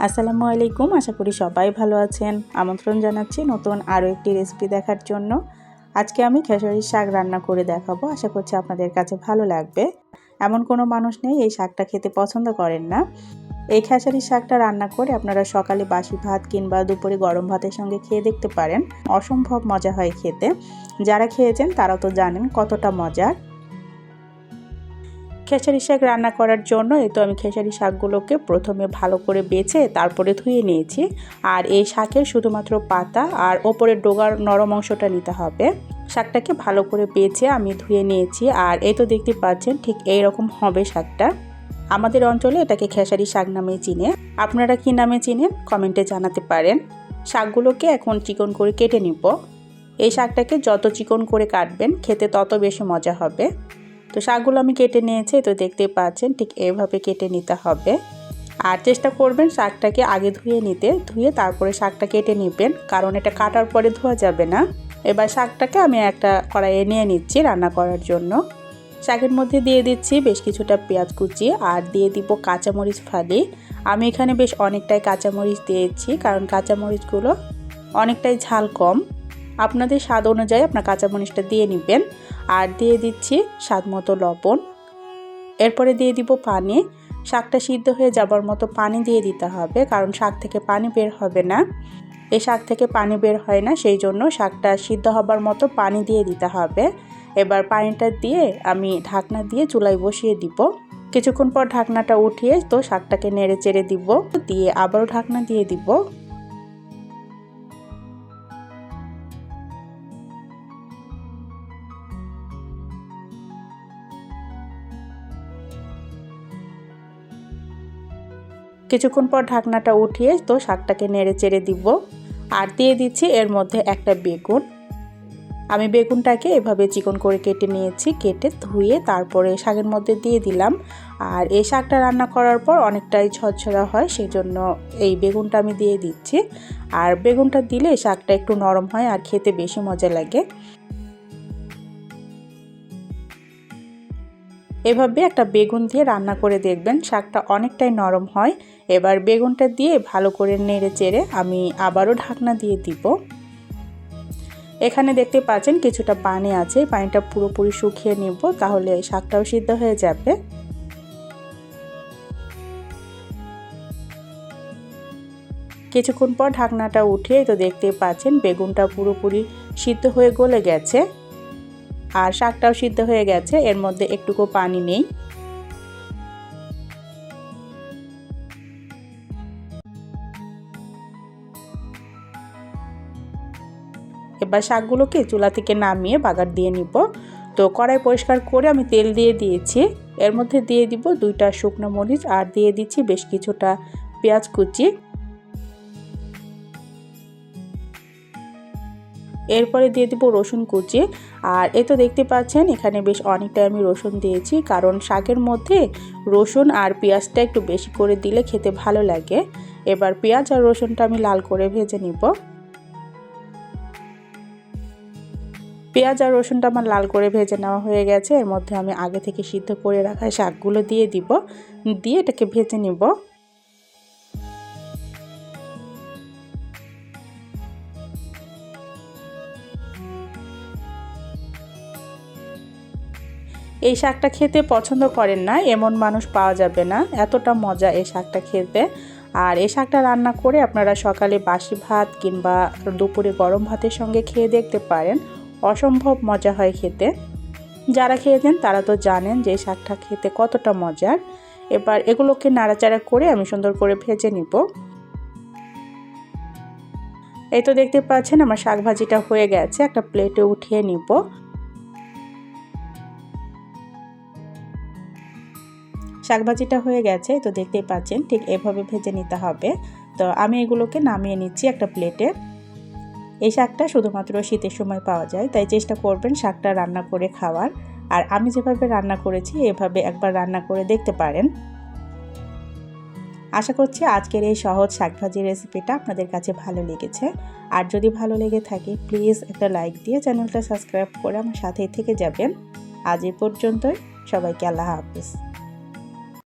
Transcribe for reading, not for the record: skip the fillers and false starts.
আসসালামু আলাইকুম। আশা করি সবাই ভালো আছেন। আমন্ত্রণ জানাচ্ছি নতুন আরও একটি রেসিপি দেখার জন্য। আজকে আমি খেসারির শাক রান্না করে দেখাবো। আশা করছি আপনাদের কাছে ভালো লাগবে। এমন কোনো মানুষ নেই এই শাকটা খেতে পছন্দ করেন না। এই খেসারির শাকটা রান্না করে আপনারা সকালে বাসি ভাত কিংবা দুপুরে গরম ভাতের সঙ্গে খেয়ে দেখতে পারেন। অসম্ভব মজা হয় খেতে। যারা খেয়েছেন তারা তো জানেন কতটা মজার। খেসারি শাক রান্না করার জন্য আমি খেসারি শাকগুলোকে প্রথমে ভালো করে বেছে তারপরে ধুয়ে নিয়েছি। আর এই শাকের শুধুমাত্র পাতা আর ওপরের ডোগার নরম অংশটা নিতে হবে। শাকটাকে ভালো করে বেছে আমি ধুয়ে নিয়েছি। আর দেখতে পাচ্ছেন ঠিক এইরকম হবে শাকটা। আমাদের অঞ্চলে এটাকে খেসারি শাক নামে চিনে। আপনারা কি নামে চিনেন কমেন্টে জানাতে পারেন। শাকগুলোকে এখন চিকন করে কেটে নিব। এই শাকটাকে যত চিকন করে কাটবেন খেতে তত বেশি মজা হবে। তো শাকগুলো আমি কেটে নিয়েছি। দেখতেই পাচ্ছেন ঠিক এইভাবে কেটে নিতে হবে। আর চেষ্টা করবেন শাকটাকে আগে ধুয়ে তারপরে শাকটা কেটে নেবেন, কারণ এটা কাটার পরে ধোয়া যাবে না। এবার শাকটাকে আমি একটা কড়াইয়ে নিয়ে নিচ্ছি রান্না করার জন্য। শাকের মধ্যে দিয়ে দিচ্ছি বেশ কিছুটা পেঁয়াজ কুচি আর দিয়ে দিব কাঁচামরিচ ফালি। আমি এখানে বেশ অনেকটাই কাঁচামরিচ দিয়েছি, কারণ কাঁচামরিচগুলো অনেকটাই ঝাল কম। আপনাদের স্বাদ অনুযায়ী আপনার কাঁচামরিচটা দিয়ে নেবেন। আর দিয়ে দিচ্ছি স্বাদ মতো লবণ। এরপরে দিয়ে দিব পানি। শাকটা সিদ্ধ হয়ে যাবার মতো পানি দিয়ে দিতে হবে, কারণ শাক থেকে পানি বের হবে না। এই শাক থেকে পানি বের হয় না, সেই জন্য শাকটা সিদ্ধ হবার মতো পানি দিয়ে দিতে হবে। এবার পানিটা দিয়ে আমি ঢাকনা দিয়ে চুলায় বসিয়ে দিব। কিছুক্ষণ পর ঢাকনাটা উঠিয়ে শাকটাকে নেড়ে চেড়ে দিব, দিয়ে আবারও ঢাকনা দিয়ে দিব। কিছুক্ষণ পর ঢাকনাটা উঠিয়ে শাকটাকে নেড়ে চেড়ে দিব। আর দিয়ে দিচ্ছি এর মধ্যে একটা বেগুন। আমি বেগুনটাকে এভাবে চিকন করে কেটে নিয়েছি। কেটে ধুয়ে তারপরে শাকের মধ্যে দিয়ে দিলাম। আর এই শাকটা রান্না করার পর অনেকটাই ঝরঝরা হয়, সেই জন্য এই বেগুনটা আমি দিয়ে দিচ্ছি। আর বেগুনটা দিলে শাকটা একটু নরম হয় আর খেতে বেশি মজা লাগে। এভাবে একটা বেগুন দিয়ে রান্না করে দেখবেন, শাকটা অনেকটাই নরম হয়। এবার বেগুনটা দিয়ে ভালো করে নেড়ে চেড়ে আমি আবারও ঢাকনা দিয়ে দিব। এখানে দেখতে পাচ্ছেন কিছুটা পানি আছে, পানিটা পুরোপুরি শুকিয়ে নিব, তাহলে শাকটাও সিদ্ধ হয়ে যাবে। কিছুক্ষণ পর ঢাকনাটা উঠিয়ে দেখতে পাচ্ছেন বেগুনটা পুরোপুরি সিদ্ধ হয়ে গলে গেছে। আর শাকটাও সিদ্ধ হয়ে গেছে, এর মধ্যে একটুকু পানি নেই। এবার শাকগুলোকে চুলা থেকে নামিয়ে বাগার দিয়ে নিব। তো কড়াই পরিষ্কার করে আমি তেল দিয়ে দিয়েছি। এর মধ্যে দিয়ে দিব 2টা শুকনো মরিচ আর দিয়ে দিচ্ছি বেশ কিছুটা পেঁয়াজ কুচি। এরপরে দিয়ে দিব রসুন কুচি। আর দেখতে পাচ্ছেন এখানে বেশ অনেকটাই আমি রসুন দিয়েছি, কারণ শাকের মধ্যে রসুন আর পেঁয়াজটা একটু বেশি করে দিলে খেতে ভালো লাগে। এবার পেঁয়াজ আর রসুনটা আমি লাল করে ভেজে নিব। পেঁয়াজ আর রসুনটা আমার লাল করে ভেজে নেওয়া হয়ে গেছে। এর মধ্যে আমি আগে থেকে সিদ্ধ করে রাখা শাকগুলো দিয়ে দিব, দিয়ে এটাকে ভেজে নিব। এই শাকটা খেতে পছন্দ করেন না এমন মানুষ পাওয়া যাবে না, এতটা মজা এই শাকটা খেতে। আর এই শাকটা রান্না করে আপনারা সকালে বাসি ভাত কিংবা দুপুরে গরম ভাতের সঙ্গে খেয়ে দেখতে পারেন। অসম্ভব মজা হয় খেতে। যারা খেয়েছেন তারা তো জানেন যে শাকটা খেতে কতটা মজার। এবার এগুলোকে নাড়াচাড়া করে আমি সুন্দর করে ভেজে নিব। এই দেখতে পাচ্ছেন আমার শাক ভাজিটা হয়ে গেছে, একটা প্লেটে উঠিয়ে নিব। শাকভাজিটা হয়ে গেছে, দেখতেই পাচ্ছেন ঠিক এভাবে ভেজে নিতে হবে। তো আমি এগুলোকে নামিয়ে নিচ্ছি একটা প্লেটে। এই শাকটা শুধুমাত্র শীতের সময় পাওয়া যায়, তাই চেষ্টা করবেন শাকটা রান্না করে খাওয়ার। আর আমি যেভাবে রান্না করেছি এভাবে একবার রান্না করে দেখতে পারেন। আশা করছি আজকের এই সহজ শাকভাজি রেসিপিটা আপনাদের কাছে ভালো লেগেছে। আর যদি ভালো লেগে থাকে প্লিজ একটা লাইক দিয়ে চ্যানেলটা সাবস্ক্রাইব করে আমার সাথেই থেকে যাবেন। আজ এই পর্যন্তই, সবাইকে আল্লাহ হাফেজ।